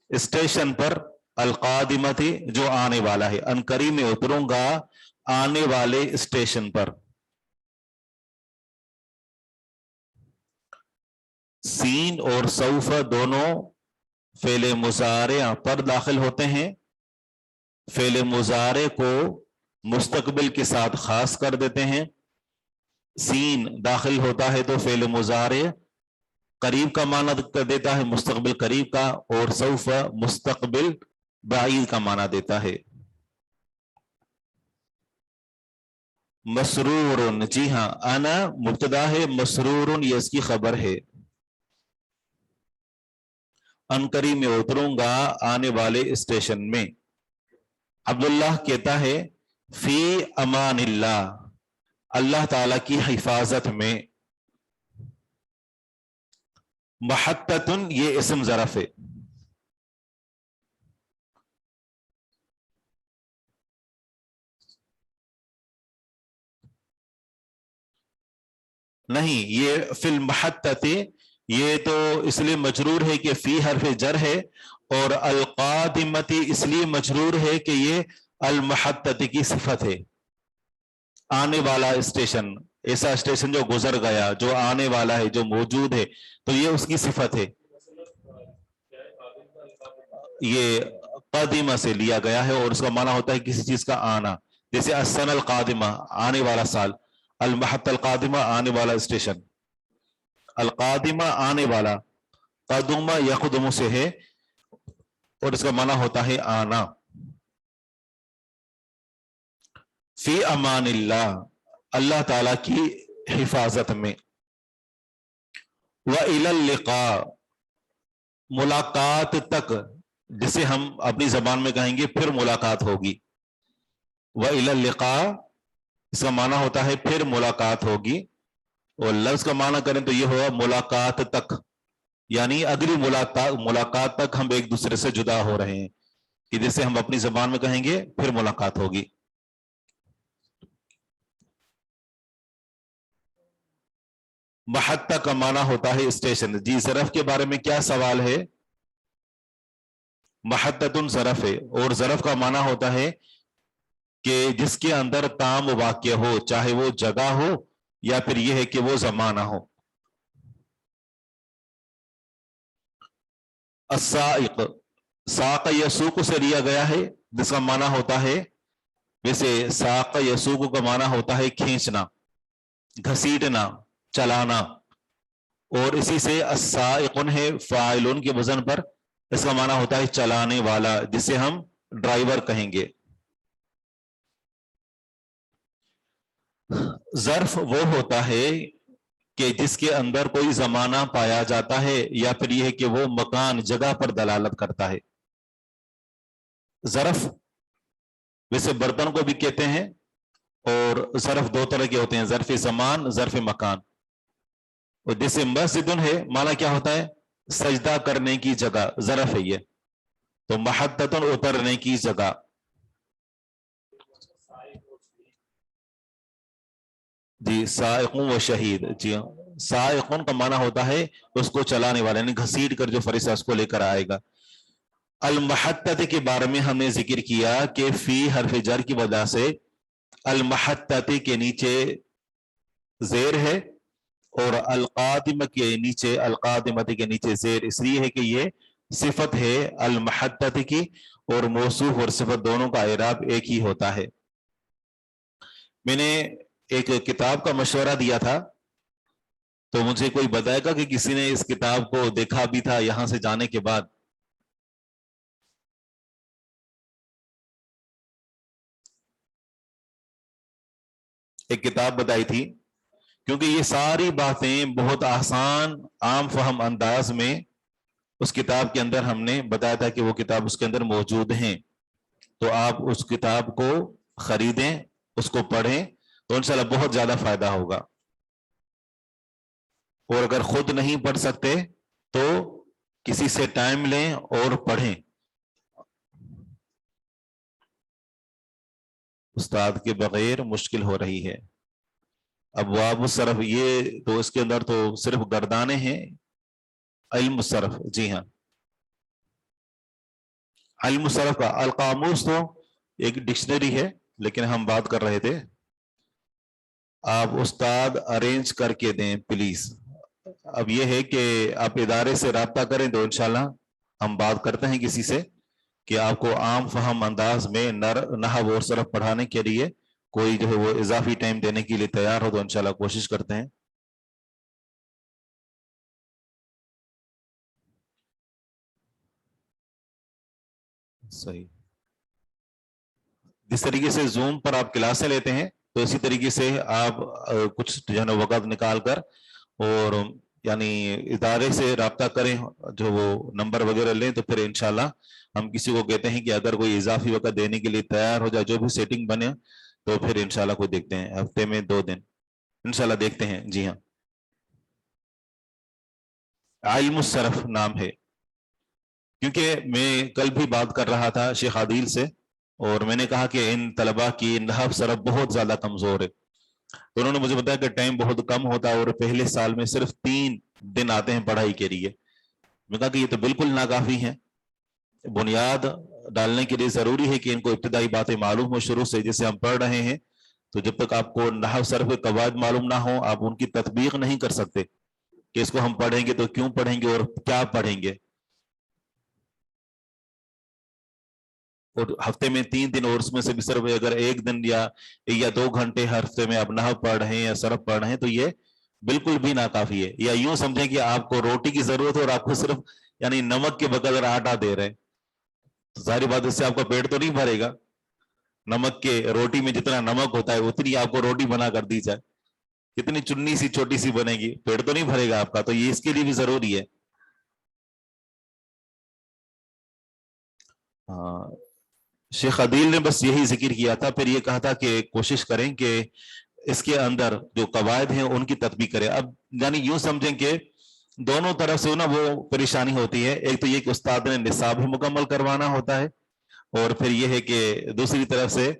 स्टेशन पर, अलकादिमती, जो आने वाला है, अनकरीब में उतरूंगा आने वाले स्टेशन पर। सीन और सौफा दोनों फेले मुजारे पर दाखिल होते हैं। फेले मुजारे को मुस्तकबिल के साथ खास कर देते हैं। सीन दाखिल होता है तो फेले मुजारे करीब का माना कर देता है, मुस्तकबिल करीब का, और सौफा मुस्तकबिल बाईद का माना देता है। मसरूरुन, जी हाँ, अना मुब्तदा है, मसरूरुन ये इसकी खबर है। अनकरीब में उतरूंगा आने वाले स्टेशन में। अब्दुल्लाह कहता है फी अमानिल्लाह, अल्लाह ताला की हिफाजत में। महत्ततुन ये इसम ज़रफ़ है। नहीं, ये फिल महत्तते, ये तो इसलिए मजरूर है कि फी हर्फ जर है, और अलकादिमती इसलिए मजरूर है कि ये अल महत्तती की सिफत है। आने वाला स्टेशन, ऐसा स्टेशन जो गुजर गया, जो आने वाला है, जो मौजूद है, तो ये उसकी सिफत है। ये कादिमा से लिया गया है और उसका माना होता है किसी चीज का आना, जैसे असन अल कादिमा, आने वाला साल, अल महत अल कादिमा, आने वाला स्टेशन, अल कादिमा आने वाला, कदुमा यकुदुम से है और इसका माना होता है आना। फी अमानिल्लाह, अल्लाह ताला की हिफाजत में। व इलल लिका, मुलाकात तक, जिसे हम अपनी जबान में कहेंगे फिर मुलाकात होगी। व इलल लिका, इसका माना होता है फिर मुलाकात होगी, और लफ्ज का माना करें तो यह होगा मुलाकात तक, यानी अगली मुलाकात तक हम एक दूसरे से जुदा हो रहे हैं, कि जैसे हम अपनी जबान में कहेंगे फिर मुलाकात होगी। महत्ता का माना होता है स्टेशन। जी, ज़रफ के बारे में क्या सवाल है? महत्ततुन ज़रफ है, और ज़रफ का माना होता है कि जिसके अंदर ताम वाक़या हो, चाहे वो जगह हो या फिर यह है कि वो ज़माना हो। अस्साइक, साक़ यसूक से लिया गया है, जिसका माना होता है, वैसे साक़ यसूक का माना होता है खींचना, घसीटना, चलाना, और इसी से अस्साइकुन है फ़ाइलुन के वजन पर, इसका माना होता है चलाने वाला, जिसे हम ड्राइवर कहेंगे। ज़र्फ वो होता है कि जिसके अंदर कोई जमाना पाया जाता है, या फिर यह है कि वो मकान, जगह पर दलालत करता है। ज़रफ वैसे बर्तन को भी कहते हैं, और ज़रफ दो तरह के होते हैं, ज़र्फ ज़मान, ज़र्फ मकान। और जैसे मस्जिदुन है, माना क्या होता है? सजदा करने की जगह, ज़रफ है ये। तो महत्ततुन उतरने की जगह। जी, साइकुन व शहीद, जी हाँ, साइकुन का माना होता है उसको चलाने वाला, यानी घसीट कर जो फरिश्ता उसको लेकर आएगा। अल महत्तत के बारे में हमने जिक्र किया कि फी हर्फ जर की वजह से अल महत्तत के नीचे जेर है, और अल कादिम के नीचे, अल कादिमत के नीचे जेर इसलिए है कि ये सिफत है अल महत्तत की, और मौसूफ और सिफत दोनों का इराब एक ही होता है। मैंने एक किताब का मशवरा दिया था, तो मुझे कोई बताएगा कि किसी ने इस किताब को देखा भी था यहां से जाने के बाद? एक किताब बताई थी, क्योंकि ये सारी बातें बहुत आसान आम फहम अंदाज में उस किताब के अंदर हमने बताया था कि वो किताब उसके अंदर मौजूद हैं। तो आप उस किताब को खरीदें, उसको पढ़ें, तो इंशाल्लाह बहुत ज्यादा फायदा होगा। और अगर खुद नहीं पढ़ सकते तो किसी से टाइम लें और पढ़ें, استاد کے بغیر مشکل ہو رہی ہے. ابواب الصرف یہ تو اس کے اندر تو صرف گردانے ہیں. علم الصرف، جی ہاں، علم الصرف کا القاموس تو ایک ڈکشنری ہے، لیکن ہم بات کر رہے تھے آپ استاد ارینج کر کے دیں پلیز. اب یہ ہے کہ آپ ادارے سے رابطہ کریں تو انشاءاللہ ہم بات کرتے ہیں کسی سے کہ آپ کو عام فہم انداز میں نحو اور صرف پڑھانے کے لیے کوئی جو ہے وہ اضافی ٹائم دینے کے لیے تیار ہو تو انشاءاللہ کوشش کرتے ہیں. صحیح. جس طریقے سے زوم پر آپ کلاسیں لیتے ہیں تو اسی طریقے سے آپ کچھ جو ہے نا وقت نکال کر اور یعنی ادارے سے رابطہ کریں، جو وہ نمبر وغیرہ لیں، تو پھر انشاءاللہ ہم کسی کو کہتے ہیں کہ اگر کوئی اضافی وقت دینے کے لیے تیار ہو جائے، جو بھی سیٹنگ بنے، تو پھر انشاءاللہ کوئی دیکھتے ہیں ہفتے میں 2 دن انشاءاللہ دیکھتے ہیں. جی ہاں، علم الصرف نام ہے. کیونکہ میں کل بھی بات کر رہا تھا شیخ عادل سے، اور میں نے کہا کہ ان طلباء کی نحو صرف بہت زیادہ کمزور ہے. تو انہوں نے مجھے بتایا کہ ٹائم بہت کم ہوتا ہے اور پہلے سال میں صرف 3 دن آتے ہیں پڑھائی کے لیے. میں کہا کہ یہ تو بالکل ناکافی ہیں. بنیاد ڈالنے کے لیے ضروری ہے کہ ان کو ابتدائی باتیں معلوم ہو شروع سے، جسے ہم پڑھ رہے ہیں. تو جب تک آپ کو نحو صرف کے قواعد معلوم نہ ہو، آپ ان کی تطبیق نہیں کر سکتے کہ اس کو ہم پڑھیں گے تو کیوں پڑھیں گے اور کیا پڑھیں گے. اور ہفتے میں 3 دن، اور اس میں سے بھی صرف اگر 1 دن یا 2 گھنٹے ہر ہفتے میں آپ نحو پڑھ رہے ہیں یا صرف پڑھ رہے ہیں تو یہ بالکل بھی ناکافی ہے. یا یوں سمجھیں کہ آپ کو روٹی کی ضرورت ہے اور آپ کو صرف یعنی نمک کے بقدر آٹا دے رہے ہیں، تو ظاہری بات اس سے آپ کا پیٹ تو نہیں بھرے گا. نمک کے روٹی میں جتنا نمک ہوتا ہے اتنی آپ کو روٹی بنا کر دی جائے، کتنی چنی سی چھوٹی سی بنے گی، پیٹ تو نہیں بھرے گا آپ کا. تو یہ اس کے لیے بھی ضروری ہے. ہاں، شیخ عدیل نے بس یہی ذکر کیا تھا، پھر یہ کہا تھا کہ کوشش کریں کہ اس کے اندر جو قواعد ہیں ان کی تطبیق کریں. اب یعنی یوں سمجھیں کہ دونوں طرف سے نا وہ پریشانی ہوتی ہے. ایک تو یہ کہ استاد نے نصاب ہی مکمل کروانا ہوتا ہے، اور پھر یہ ہے کہ دوسری طرف سے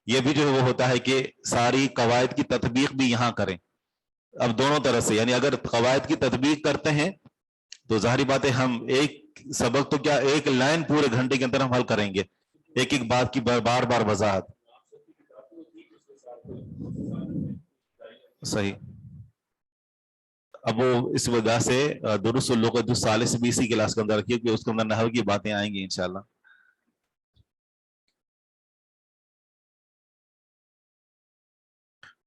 یہ بھی جو ہے وہ ہوتا ہے کہ ساری قواعد کی تطبیق بھی یہاں کریں. اب دونوں طرف سے یعنی اگر قواعد کی تطبیق کرتے ہیں تو ظاہری بات ہے ہم ایک سبق تو کیا 1 لائن پورے گھنٹے کے اندر ہم حل کریں گے، ایک ایک بات کی بار بار وضاحت. صحیح. اب وہ اس وجہ سے درست اللغت الثالث بھی اسی کلاس کے اندر رکھیے کہ اس کے اندر نحو کی باتیں آئیں گی انشاءاللہ.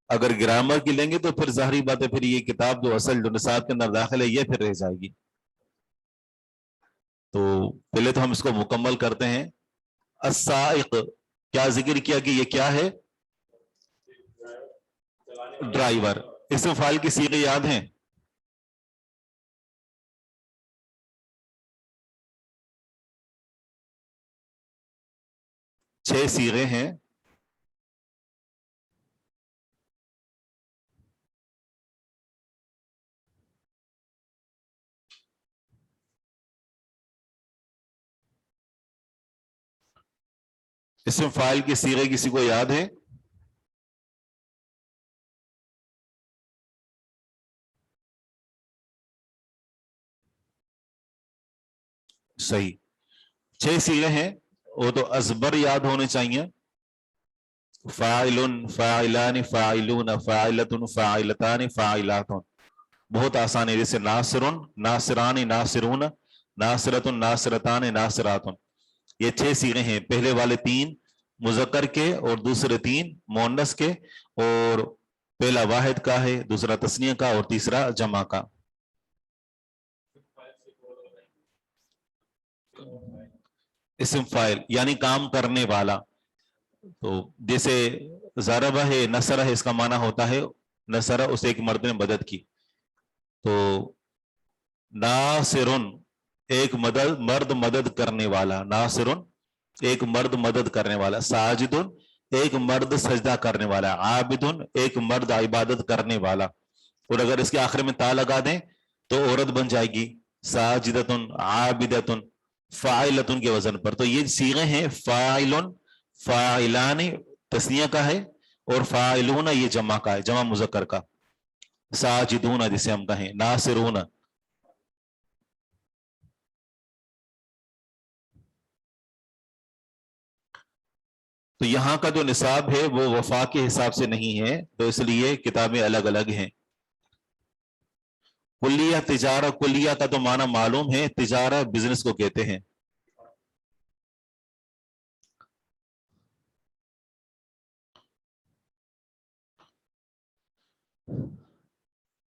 اگر گرامر کی لیں گے تو پھر ظاہری بات ہے پھر یہ کتاب جو اصل جو نصاب کے اندر داخل ہے یہ پھر رہ جائے گی. تو پہلے تو ہم اس کو مکمل کرتے ہیں. السائق کیا ذکر کیا کہ یہ کیا ہے؟ ڈرائیور. اسم فاعل کی صیغے یاد ہیں؟ چھ صیغے ہیں. اسم فاعل کی صیغے کسی کو یاد ہے؟ صحیح. 6 صیغے ہیں، وہ تو ازبر یاد ہونے چاہیے. فاعل، فاعلان، فاعلون، فاعلۃ، فاعلتان، فاعلات. بہت آسان ہے. جیسے ناصر، ناصران، ناصرون، ناصرۃ، ناصرتان، ناصرات. یہ 6 صیغے ہیں. پہلے والے 3 مذکر کے اور دوسرے 3 مؤنث کے، اور پہلا واحد کا ہے، دوسرا تثنیہ کا اور تیسرا جمع کا. اسم فاعل یعنی کام کرنے والا. تو جیسے ضرب ہے، نصر ہے، اس کا معنی ہوتا ہے نصر، اسے ایک مرد نے مدد کی. تو ناصرن ایک مرد مدد کرنے والا، ناصرن ایک مرد مدد کرنے والا. ساجدن ایک مرد سجدہ کرنے والا. عابدن ایک مرد عبادت کرنے والا. اور اگر اس کے آخر میں تا لگا دیں تو عورت بن جائے گی. ساجدتن، عابدتن، فاعلتن کے وزن پر. تو یہ صیغے ہیں فاعلن، فاعلان، तस्निया का है, और फाइलून ये जमा का है, जमा मुजक्कर का। साजिदून जिसे हम कहें, नासिरून। तो यहाँ का जो निसाब है वो वफा के हिसाब से नहीं है, तो इसलिए किताबें अलग अलग हैं। कुल्लिया तिजारा, कुल्लिया का तो माना मालूम है, तिजारा बिजनेस को कहते हैं।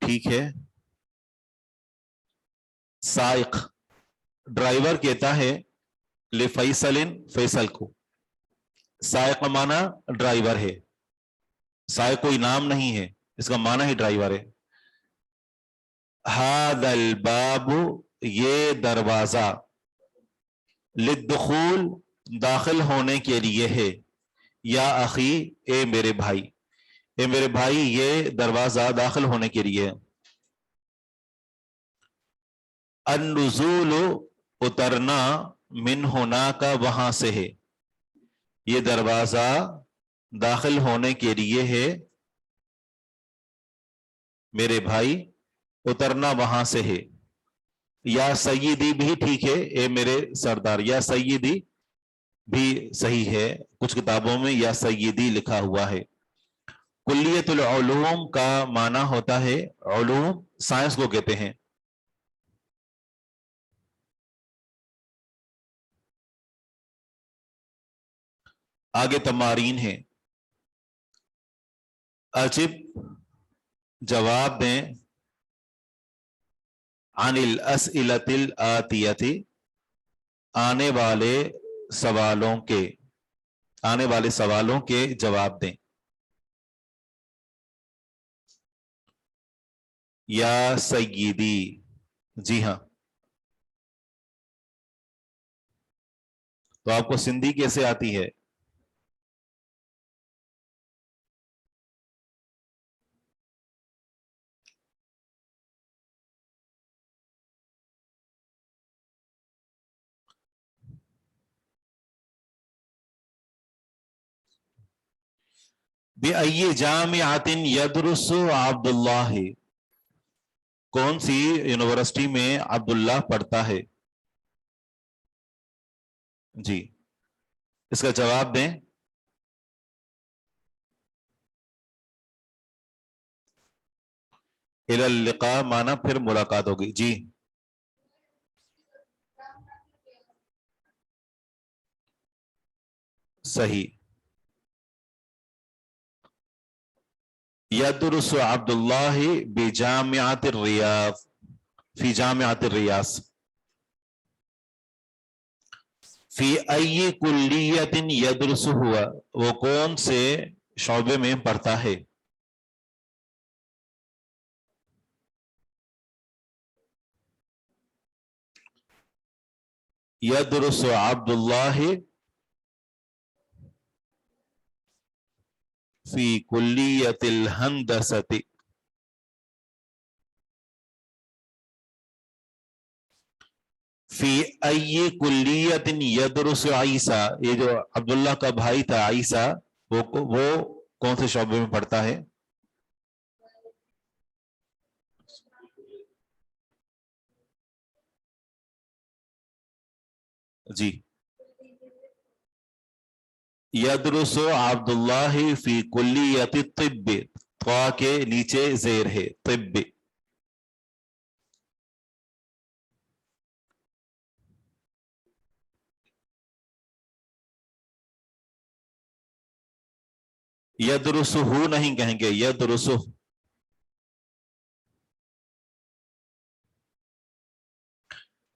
ठीक है। साइक, ड्राइवर कहता है ले फैसलिन, फैसल को। साइक माना ड्राइवर है, साइक कोई नाम नहीं है, इसका माना ही ड्राइवर है। हादल बाबू, ये दरवाजा, लिद्दुखूल, दाखिल होने के लिए है। या अखी, ए मेरे भाई, ए मेरे भाई, ये दरवाजा दाखिल होने के लिए है। अन्नुज़ूल, उतरना, मिन होना का, वहां से है। ये दरवाजा दाखिल होने के लिए है मेरे भाई, उतरना वहां से है। या सय्यदी भी ठीक है, ए मेरे सरदार, या सय्यदी भी सही है, कुछ किताबों में या सय्यदी लिखा हुआ है। कुल्लियतुल उलूम का माना होता है, उलूम साइंस को कहते हैं। आगे तमारीन है। अजिब, जवाब दें, अनिल अस्इलतिल आतियति, आने वाले सवालों के, आने वाले सवालों के जवाब दें। या सय्यदी, जी हाँ। तो आपको सिंधी कैसे आती है? बिअय्यि जामिअतिन यदरुसु अब्दुल्लाह, कौन सी यूनिवर्सिटी में अब्दुल्ला पढ़ता है? जी, इसका जवाब दें। इलल लिका माना फिर मुलाकात होगी। जी, सही। यदरुसु अब्दुल्लाह बिजामिअतिर रियाद, फी जामिअतिर रियास। फी अय्यि कुल्लियतिन यदरुसु हुआ, वो कौन से शौबे में पढ़ता है? यदरुसु अब्दुल्लाह फी कुल्लियतिल हंदसति। फी अय्यि कुल्लियतिन यदरुसु ईसा, ये जो अब्दुल्ला का भाई था ईसा, वो कौन से शौबे में पढ़ता है? जी, यदरुसु अब्दुल्लाह फी कुल्लियति तिब्बी, त्वा के नीचे जेर है, तिब्बी। यदरुसुहु नहीं कहेंगे, यदरुसु।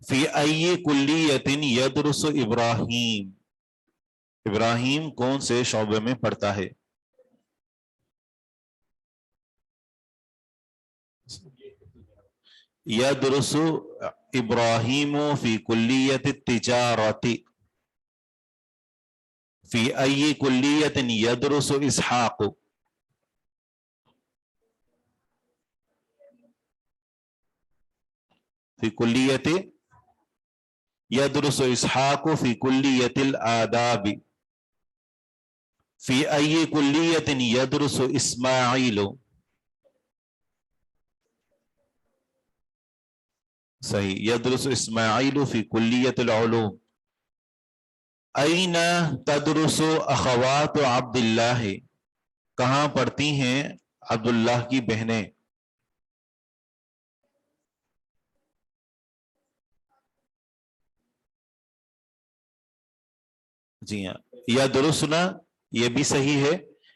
फी अय्यि कुल्लियतिन यदरुसु इब्राहीम, इब्राहीम कौन से शौबे में पढ़ता है? यदरुसु इब्राहीमु फी कुल्लियति तिजारती। फी अय्यि कुल्लियतिन यदरुसु इसहाक़, फी कुल्लियति यदरुसु इसहाक़ फी कुल्लियतिल आदाबी। फी अय्यि कुल्लियतिन यदरुसु इस्माइल, सही, यदरुसु इस्माइल फी कुल्लियतिल उलूम। अयना तदरुसु अखवात अब्दुल्लाह, कहाँ पढ़ती हैं अब्दुल्लाह की बहनें। जी हाँ, या दुरुसना ये भी सही है,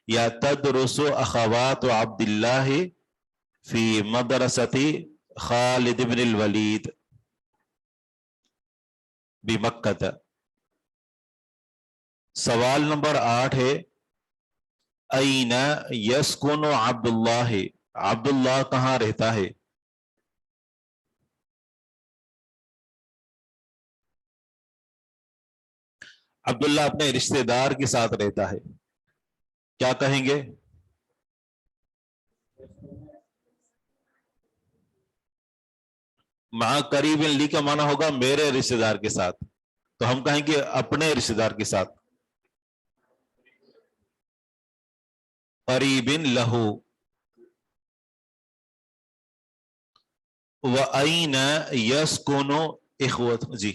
या तदरुसु अखवात अब्दुल्लाह फी मदरसती खालिद इब्न वलीद बिमक्कत। सवाल नंबर 8 है, अयना यस्कुनु अब्दुल्लाह, अब्दुल्लाह कहाँ रहता है। अब्दुल्ला अपने रिश्तेदार के साथ रहता है, क्या कहेंगे। मा करीब ली का माना होगा मेरे रिश्तेदार के साथ, तो हम कहेंगे अपने रिश्तेदार के साथ। करीबिन लहू। व अयना यस्कुनु इखवत, जी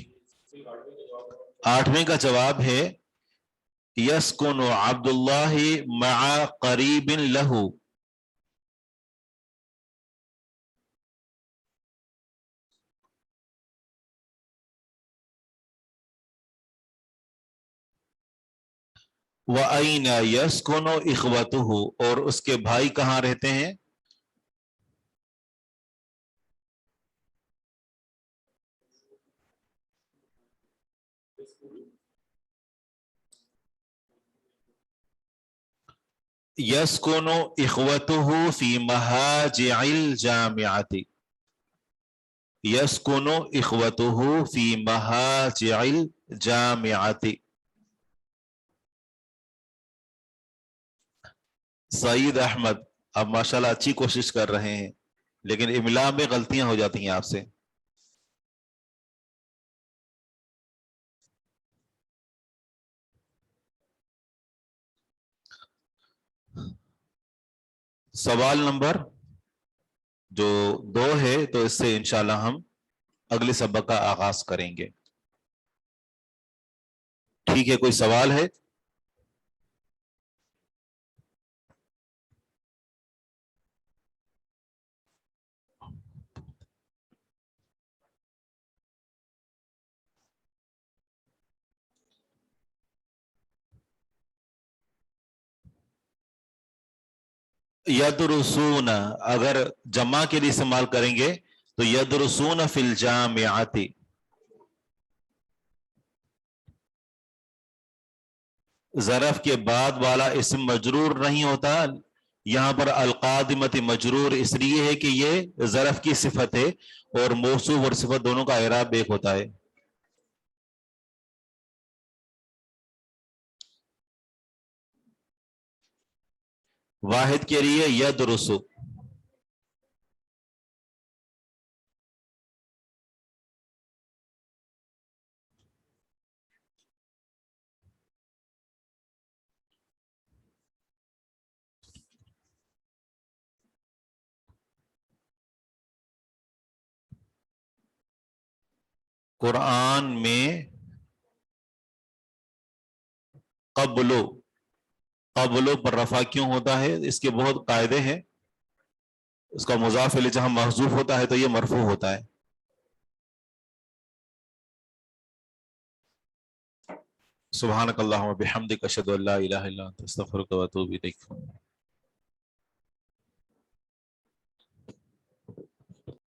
8वें का जवाब है यस्कुनु अब्दुल्लाह मआ करीबिन लहू। व अयना यस्कुनु इखवतुहु, और उसके भाई कहाँ रहते हैं। यस्कुनु इखवतुहु फी महाजिल जामियाति, यस्कुनु इखवतुहु फी महाजिल जामियाति। सईद अहमद, आप माशाल्लाह अच्छी कोशिश कर रहे हैं, लेकिन इमला में गलतियां हो जाती हैं आपसे। सवाल नंबर जो 2 है, तो इससे इंशाल्लाह हम अगले सबक का आगाज करेंगे। ठीक है, कोई सवाल है। यदरुसून अगर जमा के लिए इस्तेमाल करेंगे तो यदरुसून फिल जामियाति। ज़रफ के बाद वाला इस्म मजरूर नहीं होता, यहां पर अलकादिमत मजरूर इसलिए है कि ये ज़रफ की सिफत है और मौसूफ और सिफत दोनों का इराब एक होता है। वाहिद के लिए यदरुसु। कुरान में कब्लो, कब्लो पर रफा क्यों होता है, इसके बहुत कायदे हैं। उसका मुजाफ इलैहि जहां महजूफ होता है तो ये मरफू होता है। सुब्हानकल्लाहुम्मा बिहम्दिक अशहदु अल्ला इलाहा इल्ला अंत अस्तगफिरुका व अतूबु इलैक।